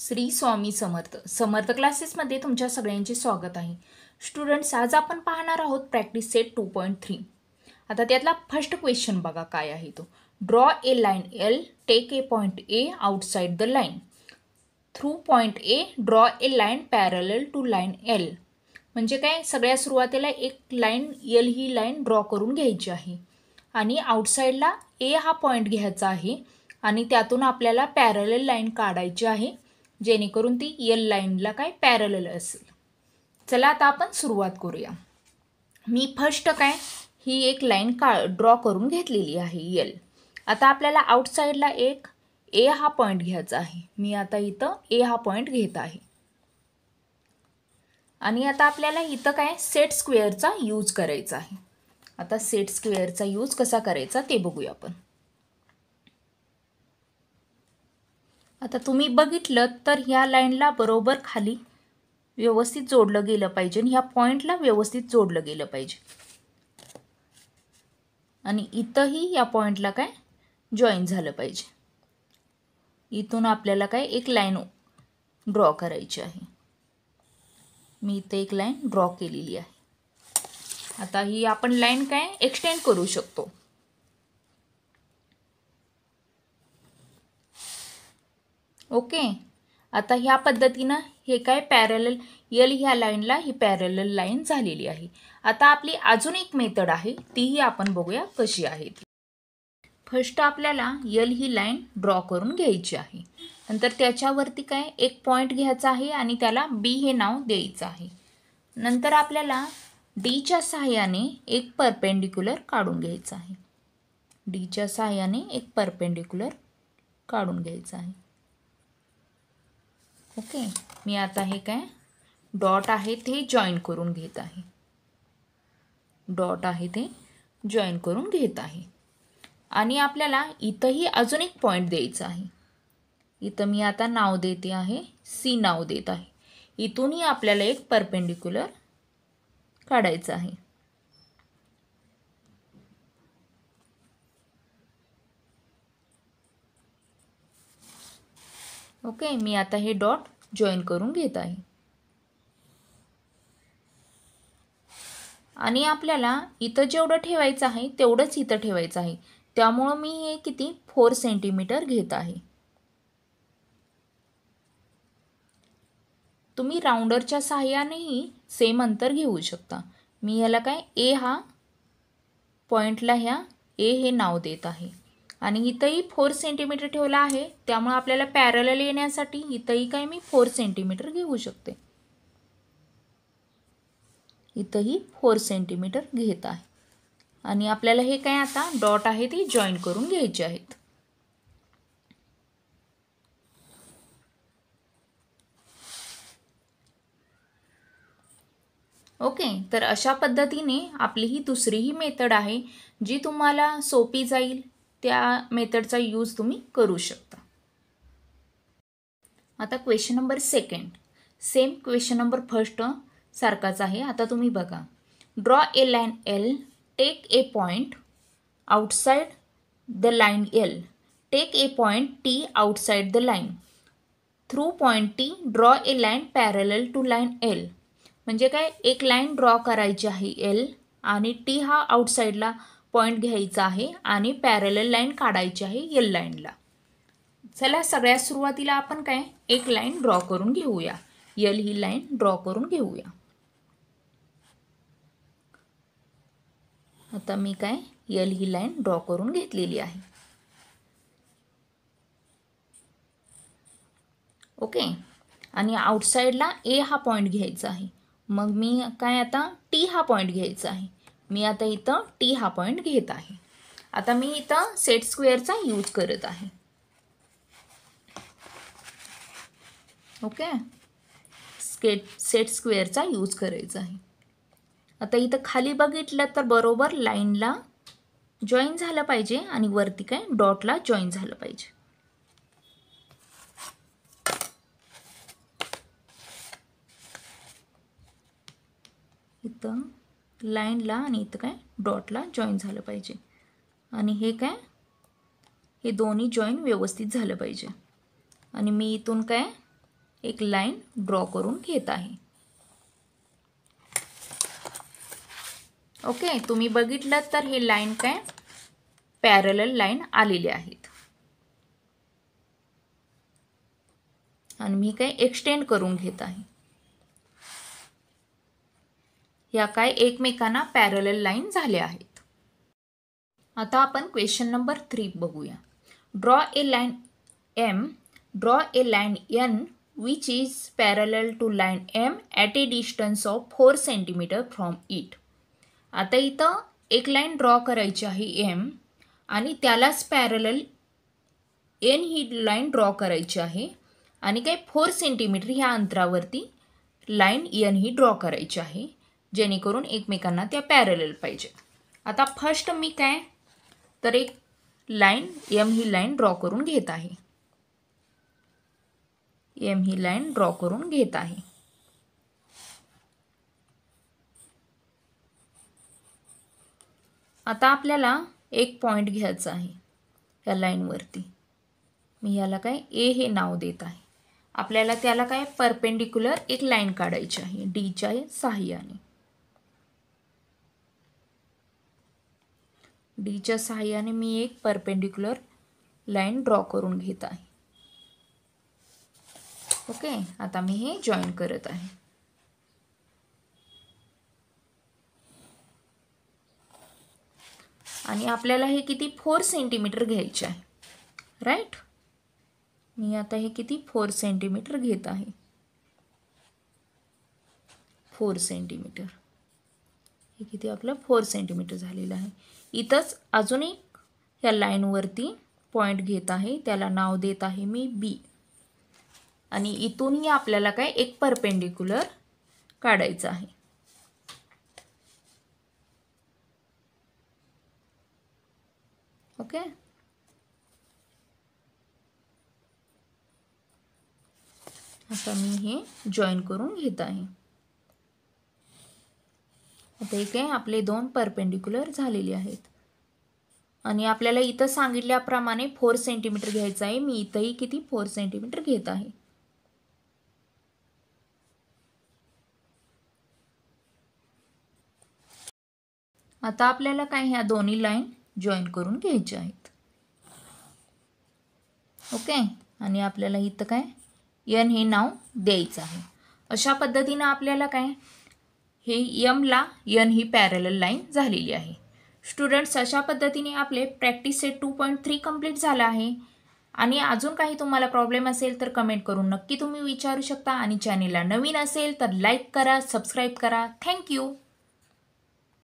श्री स्वामी समर्थ समर्थ क्लासेसमध्ये तुमच्या सगळ्यांचे स्वागत आहे. स्टुडंट्स, आज आपण पाहणार आहोत प्रॅक्टिस सेट 2.3. आता त्यातला फर्स्ट क्वेश्चन बघा काय आहे तो. Draw a line L, take a point A outside the line. Through point A draw a line parallel to line L. म्हणजे काय, सगळ्या सुरुवातीला एक लाईन एल ही लाईन ड्रॉ करून घ्यायची आहे आणि आउटसाईडला ए हा पॉईंट घ्यायचा आहे आणि त्यातून आपल्याला पॅरलल लाईन काढायची आहे जेणेकरून ती एल लाईनला काय पॅरलल असेल. चला आता आपण सुरुवात करूया. मी फर्स्ट ही एक लाईन ड्रॉ करून घेतलेली आहे एल. आता आपल्याला आउटसाईडला एक ए हा पॉईंट घ्यायचा आहे. मी आता इथं ए हा पॉईंट घेत आहे आणि आता आपल्याला इथं सेट स्क्वेअरचा यूज करायचा आहे. आता सेट स्क्वेअरचा यूज कसा करायचा ते बघूया आपण. आता तुम्ही बघितलं तर ह्या लाईनला बरोबर खाली व्यवस्थित जोडलं गेलं पाहिजे आणि ह्या पॉईंटला व्यवस्थित जोडलं गेलं पाहिजे आणि इथंही या पॉईंटला जॉईन झालं पाहिजे. इथून आपल्याला एक लाईन ड्रॉ करायची आहे. मी इथे एक लाईन ड्रॉ केलेली आहे. आता ही आपण लाईन एक्सटेंड करू शकतो. ओके, आता ह्या पद्धतीनं हे पॅरलल एल ह्या लाईनला ही पॅरलल लाईन झालेली आहे. आता आपली अजून एक मेथड आहे, तीही आपण बघूया कशी आहे ती. फर्स्ट आपल्याला एल ही लाईन ड्रॉ करून घ्यायची आहे. नंतर त्याच्यावरती एक पॉईंट घ्यायचा आहे आणि त्याला बी हे नाव द्यायचं आहे. नंतर आपल्याला डीच्या सहाय्याने एक परपेंडिक्युलर काढून घ्यायचं आहे. डीच्या सहाय्याने एक परपेंडिक्युलर काढून घ्यायचं आहे. ओके, मी आता हे डॉट आहे ते जॉईन करून घेत आहे. डॉट आहे ते जॉईन करून घेत आहे आणि आपल्याला इथंही अजून एक पॉईंट द्यायचा आहे. इथं मी आता नाव देते आहे, सी नाव देत आहे. इथूनही आपल्याला एक परपेंडिक्युलर काढायचं आहे. ओके, मी आता हे डॉट जॉईन करून घेत आहे आणि आपल्याला इथं जेवढं ठेवायचं आहे तेवढंच इथं ठेवायचं आहे. त्यामुळं मी हे किती 4 सेंटीमीटर घेत आहे. तुम्ही राऊंडरच्या सहाय्यानेही सेम अंतर घेऊ शकता. मी याला ए हा पॉईंटला ह्या ए हे नाव देत आहे आणि इथंही 4 सेंटीमीटर ठेवला आहे. त्यामुळे आपल्याला पॅरलल येण्यासाठी इथंही मी 4 सेंटीमीटर घेऊ शकते. इथंही 4 सेंटीमीटर घेत आहे आणि आपल्याला हे आता डॉट आहे ते जॉईन करून घ्यायचे आहेत. ओके, तर अशा पद्धतीने आपली ही दुसरीही मेथड आहे जी तुम्हाला सोपी जाईल. त्या मेथडचा यूज तुम्ही करू शकता. आता question number second, same question number first सारखाच आहे. आता तुम्ही बघा. Draw a line L, take a point outside the line L. Take a point T outside the line. Through point T draw a line parallel to line L. म्हणजे एक line draw करायची आहे L आणि T हा आउटसाईडला point घ्यायचा आहे आणि parallel line काढायची आहे एल लाईनला. चला सगळ्यात सुरुवातीला आपण एक लाईन ड्रॉ करून घेऊया. एल ही लाईन ड्रॉ करून घेऊया. आता मी एल ही लाईन ड्रॉ करून घेतलेली आहे. ओके, आणि आउटसाईडला ए हा पॉईंट घ्यायचा आहे. मग मी आता टी हा पॉईंट घ्यायचा आहे. मी आता इथं टी हा पॉईंट घेत आहे. आता मी इथं सेट स्क्वेअरचा यूज करत आहे. ओके, सेट स्क्वेअरचा यूज करायचा आहे. आता इथं खाली बघितलं तर बरोबर लाईनला जॉईन झालं पाहिजे आणि वरती डॉटला जॉईन झालं पाहिजे. इथं लाईनला आणि इथं डॉटला जॉईन झालं पाहिजे आणि हे दोन्ही जॉईन व्यवस्थित झालं पाहिजे. आणि मी इथून एक लाईन ड्रॉ करून घेत आहे. ओके, तुम्ही बघितलं तर हे लाईन काय पॅरलल लाईन आलेले आहेत आणि मी काय एक्सटेंड करून घेत आहे. या काय एकमेकांना पॅरलल लाईन झाल्या आहेत. आता आपण क्वेश्चन नंबर 3 बघूया. Draw a line M, draw a line N which is parallel to line M at a distance of 4 cm from it. आता इथं एक लाईन ड्रॉ करायची आहे M आणि त्यालाच पॅरलल N ही लाईन ड्रॉ करायची आहे आणि काय 4 सेंटीमीटर ह्या अंतरावरती लाईन N ही ड्रॉ करायची आहे जेणेकरून एकमेकांना त्या पॅरलल पाहिजे. आता फर्स्ट मी काय तर एक लाईन M ही लाईन ड्रॉ करून घेत आहे. M ही लाईन ड्रॉ करून घेत आहे. आता आपल्याला एक पॉइंट घ्यायचा आहे या लाईनवरती. मी याला काय ए हे नाव देत आहे. आपल्याला त्याला काय परपेंडिक्युलर एक लाईन काढायची आहे D च्या सहाय्याने. D च्या सहाय्याने मी एक परपेंडिक्युलर लाईन ड्रॉ करून घेत आहे. ओके, आता मी हे जॉईन करत आहे. आणि आपल्याला हे किती 4 सेंटीमीटर घ्यायचे आहे, राईट. मी आता हे किती 4 सेंटीमीटर घेत आहे. 4 सेंटीमीटर हे किती आपलं 4 सेंटीमीटर झालेलं आहे. इथंच अजून एक या लाईनवरती पॉईंट घेत आहे, त्याला नाव देत आहे मी B. आणि इथूनही आपल्याला काय एक परपेंडिक्युलर काढायचं आहे. ओके, आता मी हे जॉईन करून घेत आहे. आता हे काय आपले 2 परपेंडिक्युलर झालेले आहेत आणि आपल्याला इथं सांगितल्याप्रमाणे 4 सेंटीमीटर घ्यायचं आहे. मी इथंही किती 4 सेंटीमीटर घेत आहे. आता आपल्याला काय ह्या दोन्ही लाईन जॉईन करून घ्यायच्या आहेत. ओके, आणि आपल्याला इथं काय N हे नाव द्यायचं आहे. अशा पद्धतीने आपल्याला काय हे M ला N ही पॅरलल लाईन झालेली आहे. स्टुडंट्स, अशा पद्धतीने आपले प्रॅक्टिस सेट 2.3 कंप्लीट झाला आहे. आणि अजून काही तुम्हाला प्रॉब्लेम असेल तर कमेंट करून नक्की तुम्ही विचारू शकता. आणि चॅनेलला नवीन असेल तर लाईक करा, सबस्क्राईब करा. थँक्यू.